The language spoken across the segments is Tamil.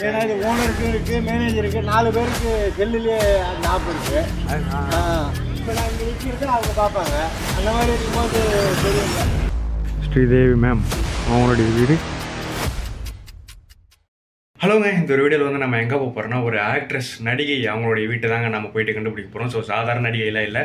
ஏன்னா இது ஓனருக்கு இருக்குது, மேனேஜருக்கு 4 பேருக்கு செல்லுலேயே அந்த ஆப் இருக்குது. இப்போ நான் இங்கே நிற்கிறது அவங்க பார்ப்பாங்க. அந்த மாதிரி இருக்கும்போது தெரியுங்க. ஸ்ரீதேவி மேம் அவங்களுடைய வீடு. ஹலோங்க, இந்த ஒரு வீடியோவில் வந்து நம்ம எங்கே போக போகிறோம்னா, ஒரு ஆக்ட்ரஸ் நடிகை அவங்களுடைய வீட்டை தாங்க நம்ம போயிட்டு கண்டுபிடிக்க போகிறோம். ஸோ சாதாரண நடிகைலாம் இல்லை,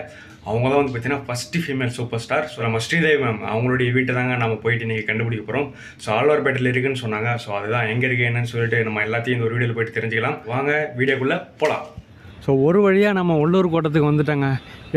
அவங்க தான் வந்து பார்த்தீங்கன்னா first female super star. So நம்ம ஸ்ரீதேவி மேம் அவங்களுடைய வீட்டை தாங்க நம்ம போயிட்டு இன்றைக்கி கண்டுபிடிக்க போகிறோம். ஸோ ஆழ்வார்பேட்டையில் இருக்குன்னு சொன்னாங்க. ஸோ அதுதான் எங்கே இருக்குது என்னன்னு சொல்லிட்டு நம்ம எல்லாத்தையும் இந்த ஒரு வீடியோவில் போயிட்டு தெரிஞ்சுக்கலாம். வாங்க வீடியோக்குள்ளே போகலாம். ஸோ ஒரு வழியாக நம்ம உள்ளூர் கோட்டத்துக்கு வந்துட்டாங்க.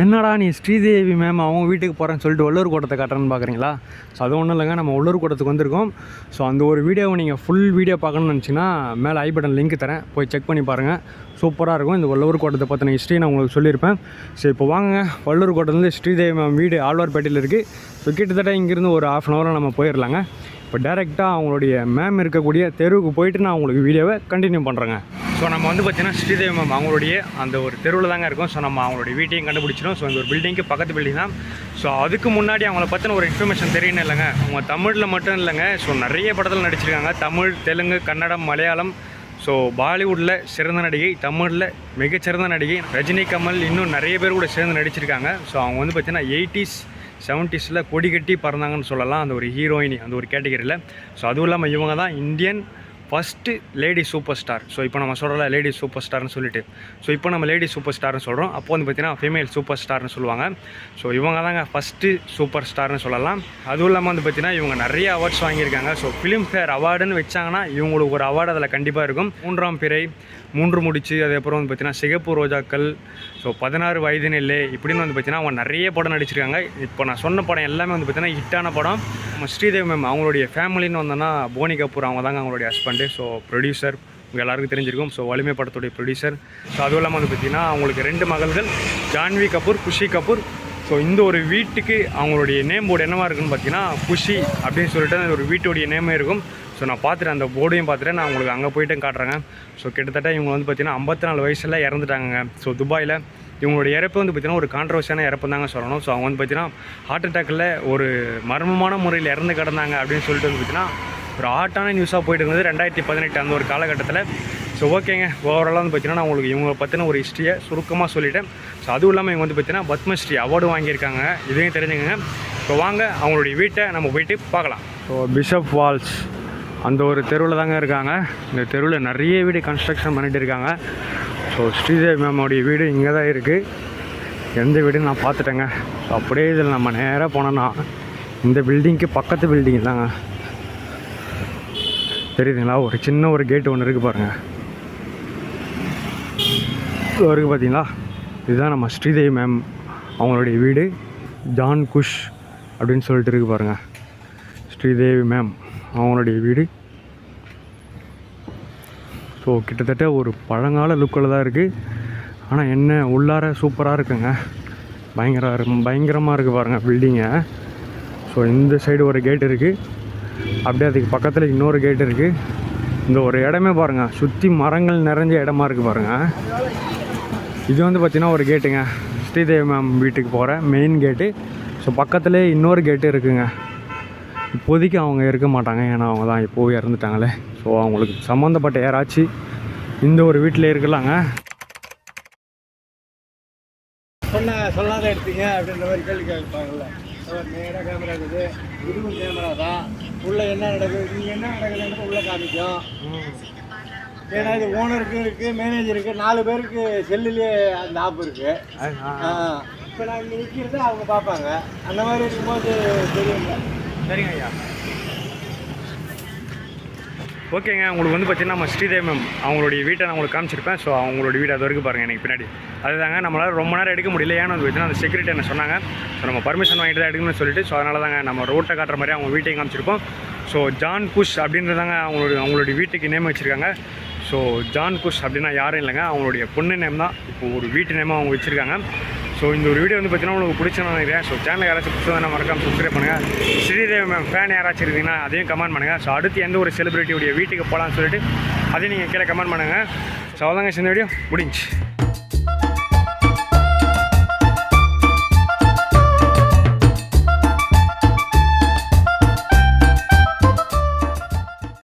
என்னடா நீ ஸ்ரீதேவி மேம் அவங்க வீட்டுக்கு போகிறேன்னு சொல்லிட்டு உள்ளூர் கோட்டத்தை காட்டுறேன்னு பார்க்குறீங்களா? ஸோ அது ஒன்றும் இல்லைங்க, நம்ம உள்ளூர் கோட்டத்துக்கு வந்திருக்கோம். ஸோ அந்த ஒரு வீடியோவை நீங்கள் ஃபுல் வீடியோ பார்க்கணும்னு நினச்சிங்கன்னா மேலே ஐ பட்டன் லிங்க் தரேன், போய் செக் பண்ணி பாருங்கள். சூப்பராக இருக்கும். இந்த உள்ளூர் கோட்டத்தை பற்றின ஹிஸ்ட்ரி நான் உங்களுக்கு சொல்லியிருப்பேன். ஸோ இப்போ வாங்க, உள்ளூர் கோட்டத்துலேருந்து ஸ்ரீதேவி மேம் வீடு ஆழ்வார்பேட்டையில் இருக்குது. ஸோ கிட்டத்தட்ட இங்கேருந்து ஒரு 1/2 அன் ஹவரில் நம்ம போயிடலாங்க. இப்போ டேரெக்டாக அவங்களுடைய மேம் இருக்கக்கூடிய தெருவுக்கு போயிட்டு நான் உங்களுக்கு வீடியோவை கண்டினியூ பண்ணுறேங்க. ஸோ நம்ம வந்து பார்த்தீங்கன்னா ஸ்ரீதேவி மேம் அவங்களுடைய அந்த ஒரு தெருவில் தாங்க இருக்கும். ஸோ நம்ம அவங்களுடைய வீட்டையும் கண்டுபிடிச்சிடும். ஸோ இந்த ஒரு பில்டிங்க்கு பக்கத்து பில்டிங் தான். ஸோ அதுக்கு முன்னாடி அவங்கள பற்றின ஒரு இன்ஃபர்மேஷன் தெரியணும் இல்லைங்க. அவங்க தமிழில் மட்டும் இல்லைங்க, ஸோ நிறைய படத்தில் நடிச்சிருக்காங்க. தமிழ், தெலுங்கு, கன்னடம், மலையாளம். ஸோ பாலிவுட்டில் சிறந்த நடிகை, தமிழில் மிகச்சிறந்த நடிகை ரஜினி, கமல், இன்னும் நிறைய பேர் கூட சேர்ந்து நடிச்சிருக்காங்க. ஸோ அவங்க வந்து பார்த்தீங்கன்னா 80s 70s கொடி கட்டி பறந்தாங்கன்னு சொல்லலாம், அந்த ஒரு ஹீரோயினி அந்த ஒரு கேட்டகரியில். ஸோ அதுவும் இல்லாமல் இவங்க தான் Indian first lady super star. So இப்போ நம்ம சொல்கிறல லேடி சூப்பர் ஸ்டார்னு சொல்லிட்டு, ஸோ இப்போ நம்ம லேடி சூப்பர் ஸ்டார்னு சொல்கிறோம். அப்போ வந்து பார்த்திங்கன்னா ஃபீமேல் சூப்பர் ஸ்டார்னு சொல்லுவாங்க. ஸோ இவங்க தாங்க ஃபஸ்ட்டு சூப்பர் ஸ்டார்னு சொல்லலாம். அதுவும் இல்லாமல் வந்து பார்த்திங்கன்னா இவங்க நிறைய அவார்ட்ஸ் வாங்கியிருக்காங்க. ஸோ ஃபிலிம்ஃபேர் அவார்டுன்னு வச்சாங்கன்னா இவங்களுக்கு ஒரு அவார்டு அதில் கண்டிப்பாக இருக்கும். 3ஆம் பிறை, 3 முடிச்சு, அதுக்கப்புறம் வந்து பார்த்திங்கன்னா சிகப்பு ரோஜாக்கள், ஸோ 16 வயது நெல்லை, இப்படின்னு வந்து பார்த்திங்கன்னா அவங்க நிறைய படம் நடிச்சிருக்காங்க. இப்போ நான் சொன்ன படம் எல்லாமே வந்து பார்த்திங்கன்னா ஹிட்டான படம். நம்ம ஸ்ரீதேவி மேம் அவங்களுடைய ஃபேமிலின்னு வந்தோன்னா போனி கபூர் அவங்க தாங்க அவங்களுடைய ஹஸ்பண்டு. ஸோ ப்ரொடியூசர் உங்கள் எல்லாருக்கும் தெரிஞ்சிருக்கும். ஸோ வலிமை படத்துடைய ப்ரொடியூசர். ஸோ அதுவும் இல்லாமல் வந்து பார்த்திங்கன்னா அவங்களுக்கு 2 மகள்கள், ஜான்வி கபூர், குஷி கபூர். ஸோ இந்த ஒரு வீட்டுக்கு அவங்களுடைய நேம் போர்டு என்னவா இருக்குன்னு பார்த்தீங்கன்னா குஷி அப்படின்னு சொல்லிட்டு அந்த ஒரு வீட்டுடைய நேமே இருக்கும். ஸோ நான் பார்த்துட்டேன், அந்த போர்டையும் பார்த்துட்டேன். நான் உங்களுக்கு அங்கே போய்ட்டு காட்டுறேங்க. ஸோ கிட்டத்தட்ட இவங்க வந்து பார்த்திங்கன்னா 54 வயசில் இறந்துட்டாங்க. ஸோ துபாயில் இவங்களுடைய இறப்பு வந்து பார்த்திங்கன்னா ஒரு கான்ட்ரவர்சியான இறப்பு தாங்க சொல்லணும். ஸோ அவங்க வந்து பார்த்திங்கன்னா ஹார்ட் அட்டாக்கில் ஒரு மர்மமான முறையில் இறந்து கிடந்தாங்க அப்படின்னு சொல்லிட்டு வந்து பார்த்திங்கன்னா ஒரு ஹாட்டான நியூஸாக போயிட்டு இருந்தது 2018 அந்த ஒரு காலகட்டத்தில். ஸோ ஓகேங்க, ஓவராலாக வந்து பார்த்திங்கன்னா நான் உங்களுக்கு இவங்க பற்றின ஒரு ஹிஸ்ட்ரியை சுருக்கமாக சொல்லிட்டேன். ஸோ அதுவும் இல்லாமல் இவங்க வந்து பார்த்திங்கன்னா பத்மஸ்ரீ அவார்டு வாங்கியிருக்காங்க, இதையும் தெரிஞ்சுங்க. ஸோ வாங்க அவங்களுடைய வீட்டை நம்ம போயிட்டு பார்க்கலாம். ஸோ பிஷப் வால்ஸ் அந்த ஒரு தெருவில் தாங்க இருக்காங்க. இந்த தெருவில் நிறைய வீடு கன்ஸ்ட்ரக்ஷன் பண்ணிகிட்டு இருக்காங்க. ஸோ ஸ்ரீதேவி மேமோடைய வீடு இங்கே தான் இருக்குது. எந்த வீடுன்னு நான் பார்த்துட்டேங்க. ஸோ அப்படியே இதில் நம்ம நேராக போனோன்னா இந்த பில்டிங்க்கு பக்கத்து பில்டிங் தாங்க. தெரியுதுங்களா, ஒரு சின்ன ஒரு கேட்டு ஒன்று இருக்குது பாருங்கள். இது இருக்குது பார்த்தீங்களா, இதுதான் நம்ம ஸ்ரீதேவி மேம் அவங்களுடைய வீடு. ஜான் குஷ் அப்படின்னு சொல்லிட்டு இருக்குது பாருங்கள், ஸ்ரீதேவி மேம் அவங்களுடைய வீடு. ஸோ கிட்டத்தட்ட ஒரு பழங்கால லுக்கில் தான் இருக்குது. ஆனால் என்ன உள்ளார சூப்பராக இருக்குங்க, பயங்கரமாக இருக்குது பாருங்கள் பில்டிங்கை. ஸோ இந்த சைடு ஒரு கேட் இருக்குது, அப்படியே அதுக்கு பக்கத்தில் இன்னொரு கேட் இருக்குது. இந்த ஒரு இடமே பாருங்கள், சுற்றி மரங்கள் நிறைஞ்ச இடமா இருக்குது பாருங்கள். இது வந்து பார்த்திங்கன்னா ஒரு கேட்டுங்க, ஸ்ரீதேவி மேம் வீட்டுக்கு போகிற மெயின் கேட்டு. ஸோ பக்கத்துலேயே இன்னொரு கேட்டு இருக்குங்க. இப்போதைக்கு அவங்க இருக்க மாட்டாங்க, ஏன்னா அவங்க தான் இப்போவே இறந்துட்டாங்களே. ஸோ அவங்களுக்கு சம்மந்தப்பட்ட யாராச்சும் இந்த ஒரு வீட்டில் இருக்கலாங்க. சொல்லாத எடுத்தீங்க அப்படின்ற மாதிரி கேள்வி கேட்பாங்கல்ல. நேராக கேமரா இருக்குது, இதுவும் கேமரா தான். உள்ளே என்ன நடக்குது, இங்கே என்ன நடக்குதுன்றது உள்ளே காமிக்கும். ஏன்னா இது ஓனருக்கு இருக்குது, மேனேஜருக்கு 4 பேருக்கு செல்லுலேயே அந்த ஆப் இருக்குது. இப்போ நான் இங்கே நிற்கிறது அவங்க பார்ப்பாங்க. அந்த மாதிரி இருக்கும்போது தெரியுங்க. சரிங்க ஐயா, ஓகேங்க. உங்களுக்கு வந்து பார்த்திங்கன்னா நம்ம ஸ்ரீதேவி மேம் அவங்களுடைய வீட்டை நான் உங்களுக்கு காமிச்சிருப்பேன். ஸோ அவங்களுடைய வீடு அது வரைக்கும் பாருங்கள் எனக்கு பின்னாடி. அதுதாங்க நம்மளால் ரொம்ப நேரம் எடுக்க முடியல, ஏன்னு வந்து பார்த்திங்கன்னா அந்த செக்யூரிட்டி என்ன சொன்னாங்க. ஸோ நம்ம பர்மிஷன் வாங்கிட்டு தான் எடுக்கணும்னு சொல்லிட்டு, ஸோ அதனால தாங்க நம்ம ரோட்டை காட்டுற மாதிரி அவங்க வீட்டையும் காமிச்சிருப்போம். ஸோ ஜான் குஷ் அப்படின்றதாங்க அவங்களுடைய வீட்டுக்கு நேம் வச்சுருக்காங்க. ஸோ ஜான் குஷ் அப்படின்னா யாரும் இல்லைங்க, அவங்களுடைய பொண்ணு நேம் தான். இப்போ ஒரு வீட்டு நேமாக அவங்க வச்சுருக்காங்க. ஸோ இந்த ஒரு வீடியோ வந்து பார்த்திங்கன்னா உங்களுக்கு பிடிச்சேன்னு நினைக்கிறேன். ஸோ சேனல் யாராச்சும் பிடிச்சதுன்னா மறக்காமல் சப்ஸ்கிரைப் பண்ணுங்கள். ஸ்ரீதேவி மேம் ஃபேன் யாராச்சும் இருந்தீங்கன்னா அதையும் கமெண்ட் பண்ணுங்கள். ஸோ அடுத்து எந்த ஒரு செலிபிரிட்டியுடைய வீட்டுக்கு போகலான்னு சொல்லிட்டு அதையும் நீங்கள் கீழே கமெண்ட் பண்ணுங்கள். ஸோ அவ்வளோதாங்க, இந்த வீடியோ முடிஞ்சு.